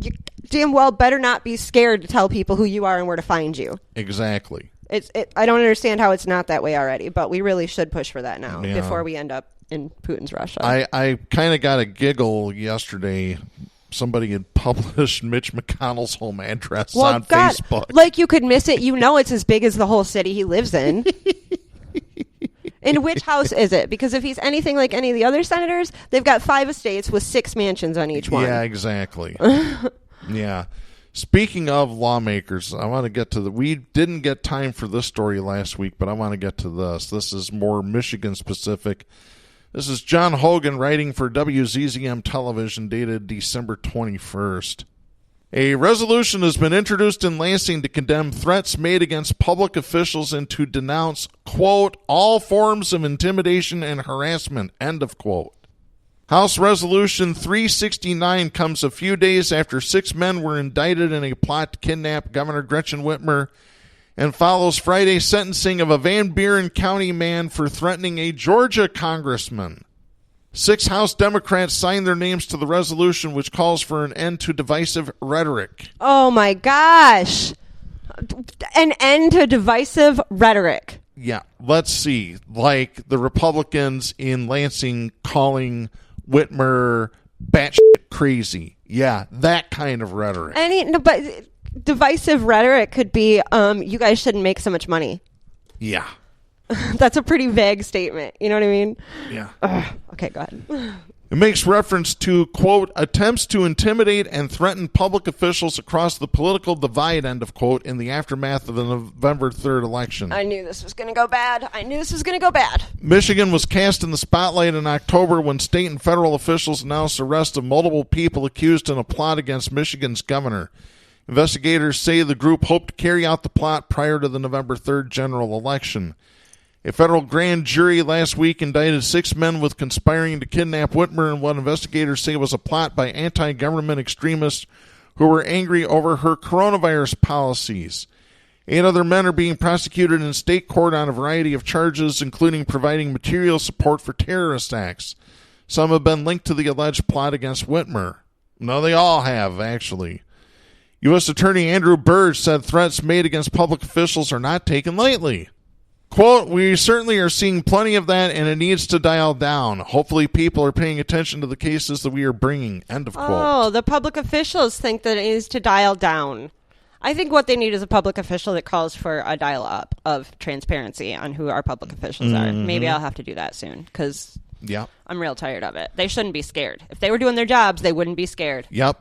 you damn well better not be scared to tell people who you are and where to find you.
Exactly.
I don't understand how it's not that way already, but we really should push for that now before we end up in Putin's Russia.
I kind of got a giggle yesterday. Somebody had published Mitch McConnell's home address on Facebook.
Like you could miss it. You know it's as big as the whole city he lives in. In which house is it? Because if he's anything like any of the other senators, they've got 5 estates with 6 mansions on each one.
Yeah, exactly. Yeah. Speaking of lawmakers, I want to get to we didn't get time for this story last week, but I want to get to this. This is more Michigan specific. This is John Hogan writing for WZZM Television, dated December 21st. A resolution has been introduced in Lansing to condemn threats made against public officials and to denounce, quote, all forms of intimidation and harassment, end of quote. House Resolution 369 comes a few days after 6 men were indicted in a plot to kidnap Governor Gretchen Whitmer and follows Friday's sentencing of a Van Buren County man for threatening a Georgia congressman. 6 House Democrats signed their names to the resolution, which calls for an end to divisive rhetoric.
Oh, my gosh. An end to divisive rhetoric.
Yeah, let's see. Like the Republicans in Lansing calling Whitmer batshit crazy. Yeah, that kind of rhetoric.
But divisive rhetoric could be, you guys shouldn't make so much money.
Yeah.
That's a pretty vague statement. You know what I mean?
Yeah.
Okay, go ahead.
It makes reference to, quote, attempts to intimidate and threaten public officials across the political divide, end of quote, in the aftermath of the November 3rd election.
I knew this was going to go bad.
Michigan was cast in the spotlight in October when state and federal officials announced the arrest of multiple people accused in a plot against Michigan's governor. Investigators say the group hoped to carry out the plot prior to the November 3rd general election. A federal grand jury last week indicted 6 men with conspiring to kidnap Whitmer in what investigators say was a plot by anti-government extremists who were angry over her coronavirus policies. 8 other men are being prosecuted in state court on a variety of charges, including providing material support for terrorist acts. Some have been linked to the alleged plot against Whitmer. No, they all have, actually. U.S. Attorney Andrew Burge said threats made against public officials are not taken lightly. Quote, we certainly are seeing plenty of that, and it needs to dial down. Hopefully people are paying attention to the cases that we are bringing, end of quote.
Oh, the public officials think that it needs to dial down. I think what they need is a public official that calls for a dial up of transparency on who our public officials are. Maybe I'll have to do that soon, because I'm real tired of it. They shouldn't be scared. If they were doing their jobs, they wouldn't be scared.
Yep.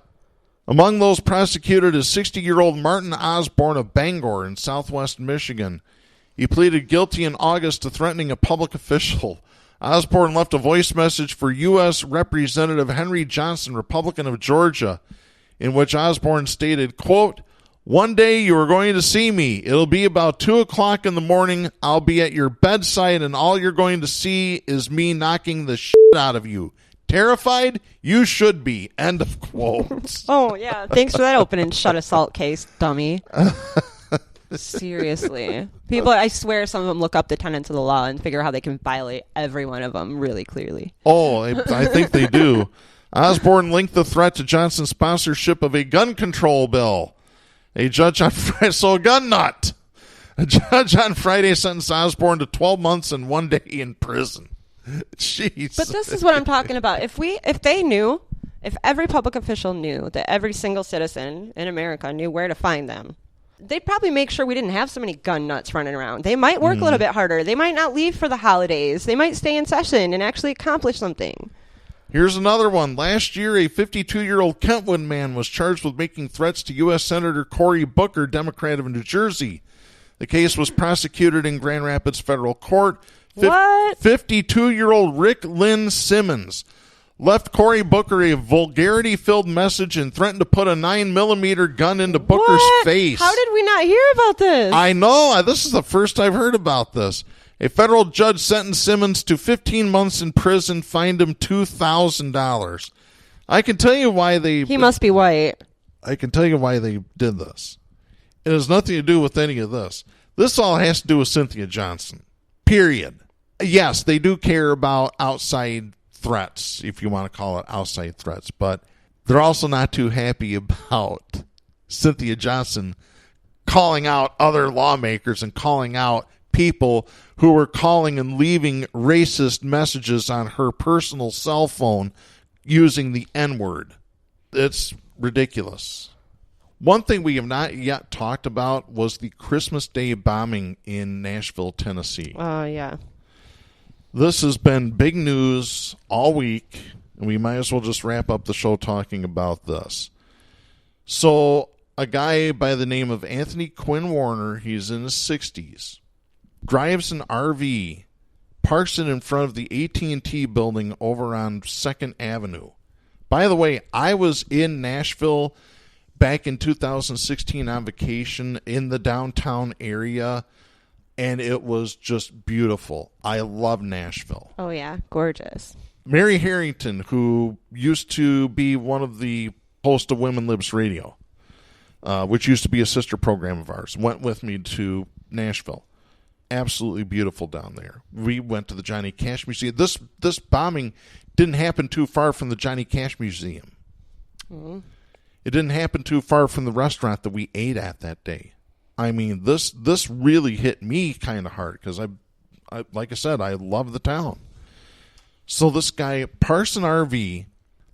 Among those prosecuted is 60-year-old Martin Osborne of Bangor in southwest Michigan. He pleaded guilty in August to threatening a public official. Osborne left a voice message for U.S. Representative Henry Johnson, Republican of Georgia, in which Osborne stated, quote, One day you are going to see me. It'll be about 2 o'clock in the morning. I'll be at your bedside, and all you're going to see is me knocking the shit out of you. Terrified? You should be. End of quote.
Oh, yeah. Thanks for that opening shut assault case, dummy. Seriously. People, I swear some of them look up the tenets of the law and figure out how they can violate every one of them really clearly.
Oh, I think they do. Osborne linked the threat to Johnson's sponsorship of a gun control bill. A judge on Friday, so a gun nut. A judge on Friday sentenced Osborne to 12 months and 1 day in prison. Jeez.
But this is what I'm talking about. If they knew, if every public official knew that every single citizen in America knew where to find them, they'd probably make sure we didn't have so many gun nuts running around. They might work a little bit harder. They might not leave for the holidays. They might stay in session and actually accomplish something.
Here's another one. Last year, a 52-year-old Kentwood man was charged with making threats to U.S. Senator Cory Booker, Democrat of New Jersey. The case was prosecuted in Grand Rapids Federal Court.
What?
52-year-old Rick Lynn Simmons left Cory Booker a vulgarity-filled message and threatened to put a 9mm gun into Booker's face.
How did we not hear about this?
I know. This is the first I've heard about this. A federal judge sentenced Simmons to 15 months in prison, fined him $2,000. I can tell you why they...
He must be white.
I can tell you why they did this. It has nothing to do with any of this. This all has to do with Cynthia Johnson. Period. Yes, they do care about outside threats, if you want to call it outside threats, but they're also not too happy about Cynthia Johnson calling out other lawmakers and calling out people who were calling and leaving racist messages on her personal cell phone using the N-word. It's ridiculous. One thing we have not yet talked about was the Christmas Day bombing in Nashville, Tennessee.
Oh, yeah.
This has been big news all week, and we might as well just wrap up the show talking about this. So, a guy by the name of Anthony Quinn Warner, he's in his 60s, drives an RV, parks it in front of the AT&T building over on 2nd Avenue. By the way, I was in Nashville back in 2016 on vacation in the downtown area, and it was just beautiful. I love Nashville.
Oh, yeah. Gorgeous.
Mary Harrington, who used to be one of the hosts of Women Libs Radio, which used to be a sister program of ours, went with me to Nashville. Absolutely beautiful down there. We went to the Johnny Cash Museum. This bombing didn't happen too far from the Johnny Cash Museum. Mm-hmm. It didn't happen too far from the restaurant that we ate at that day. I mean, this really hit me kind of hard because I like I said, I love the town. So this guy parks an RV,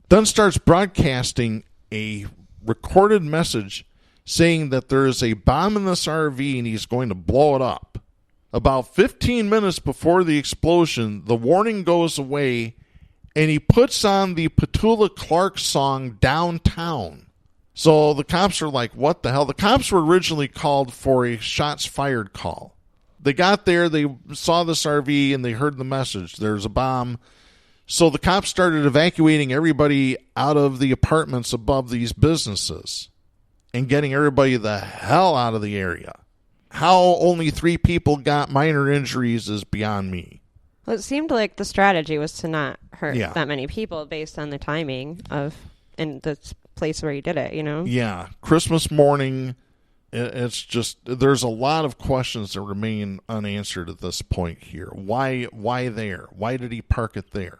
then starts broadcasting a recorded message saying that there is a bomb in this RV and he's going to blow it up. About 15 minutes before the explosion, the warning goes away, and he puts on the Petula Clark song Downtown. So the cops are like, what the hell? The cops were originally called for a shots fired call. They got there, they saw this RV, and they heard the message. There's a bomb. So the cops started evacuating everybody out of the apartments above these businesses and getting everybody the hell out of the area. How only 3 people got minor injuries is beyond me.
Well, it seemed like the strategy was to not hurt
Yeah.
that many people based on the timing of in the place where you did it, you know?
Yeah. Christmas morning, it's just, there's a lot of questions that remain unanswered at this point here. Why there? Why did he park it there?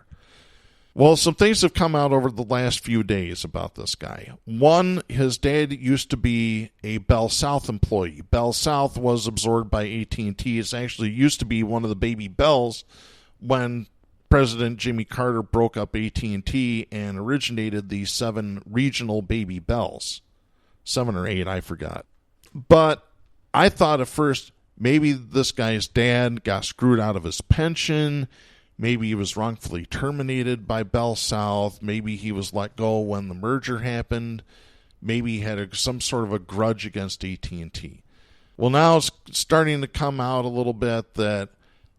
Well, some things have come out over the last few days about this guy. One, his dad used to be a Bell South employee. Bell South was absorbed by AT&T. It actually used to be one of the baby Bells when President Jimmy Carter broke up AT&T and originated the 7 regional baby Bells. 7 or 8, I forgot. But I thought at first maybe this guy's dad got screwed out of his pension. Maybe he was wrongfully terminated by Bell South. Maybe he was let go when the merger happened. Maybe he had some sort of a grudge against AT&T. Well, now it's starting to come out a little bit that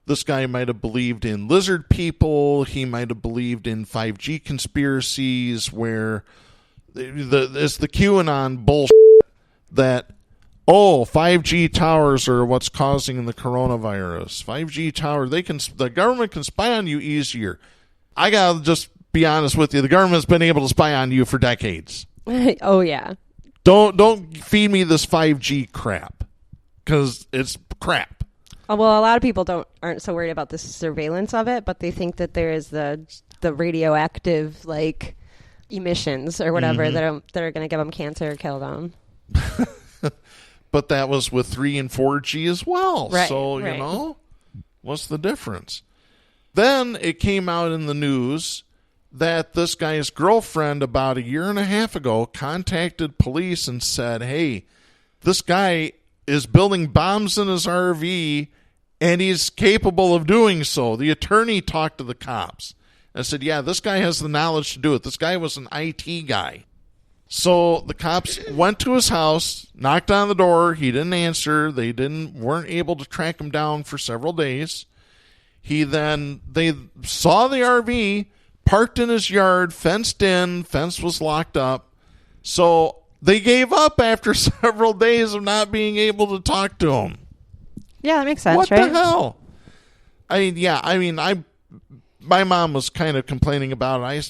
this guy might have believed in lizard people. He might have believed in 5G conspiracies where it's the QAnon bullshit that Oh, 5G towers are what's causing the coronavirus. 5G tower, the government can spy on you easier. I gotta just be honest with you. The government's been able to spy on you for decades.
Oh, yeah.
Don't feed me this 5G crap, because it's crap.
Well, a lot of people aren't so worried about the surveillance of it, but they think that there is the radioactive emissions or whatever that are going to give them cancer or kill them.
But that was with 3 and 4G as well.
Right,
So,
right.
What's the difference? Then it came out in the news that this guy's girlfriend about a year and a half ago contacted police and said, hey, this guy is building bombs in his RV and he's capable of doing so. The attorney talked to the cops and said, yeah, this guy has the knowledge to do it. This guy was an IT guy. So the cops went to his house, knocked on the door. He didn't answer. They weren't able to track him down for several days. They saw the RV parked in his yard, fenced in, fence was locked up. So they gave up after several days of not being able to talk to him.
Yeah, that makes sense,
what
right?
the hell? My mom was kind of complaining about it. I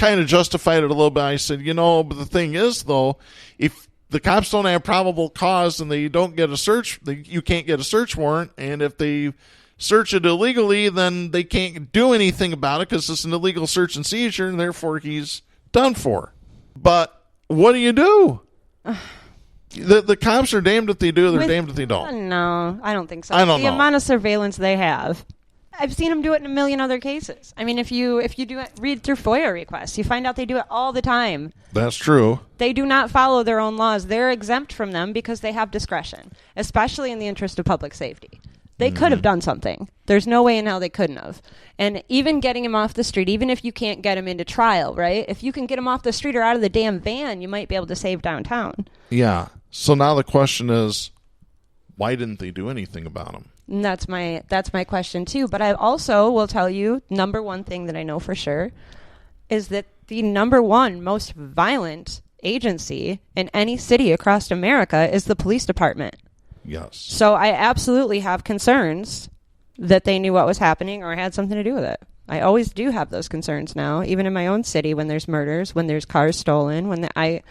kind of justified it a little bit. I said, but the thing is, though, if the cops don't have probable cause and they don't get a search, you can't get a search warrant. And if they search it illegally, then they can't do anything about it because it's an illegal search and seizure, and therefore he's done for. But what do you do? The cops are damned if they do, they're damned if they don't.
No, I don't think so.
I don't know.
The amount of surveillance they have. I've seen them do it in a million other cases. I mean, if you do it, read through FOIA requests, you find out they do it all the time.
That's true.
They do not follow their own laws. They're exempt from them because they have discretion, especially in the interest of public safety. They could have done something. There's no way in hell they couldn't have. And even getting him off the street, even if you can't get him into trial, right? If you can get him off the street or out of the damn van, you might be able to save downtown.
Yeah. So now the question is, why didn't they do anything about him?
And that's my question too. But I also will tell you, number one thing that I know for sure is that the number one most violent agency in any city across America is the police department.
Yes.
So I absolutely have concerns that they knew what was happening or had something to do with it. I always do have those concerns now, even in my own city, when there's murders, when there's cars stolen, I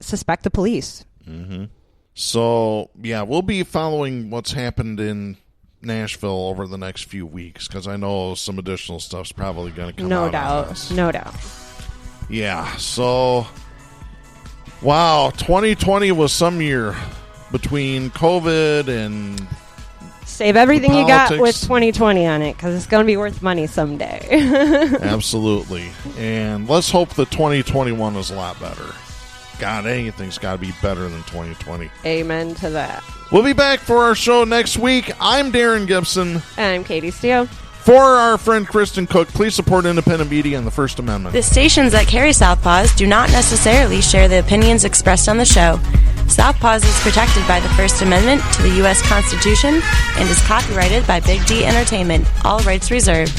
suspect the police.
Mm-hmm. So, yeah, we'll be following what's happened in Nashville over the next few weeks, because I know some additional stuff's probably going to come out on us.
No doubt.
Yeah, so, wow, 2020 was some year between COVID and
save everything you got with
politics.
2020 on it, because it's going to be worth money someday.
Absolutely. And let's hope that 2021 is a lot better. God, anything's got to be better than 2020.
Amen to that.
We'll be back for our show next week. I'm Darren Gibson.
And I'm Katy Steele.
For our friend Kristen Cook, please support independent media and the First Amendment.
The stations that carry Southpaws do not necessarily share the opinions expressed on the show. Southpaws is protected by the First Amendment to the U.S. Constitution and is copyrighted by Big D Entertainment. All rights reserved.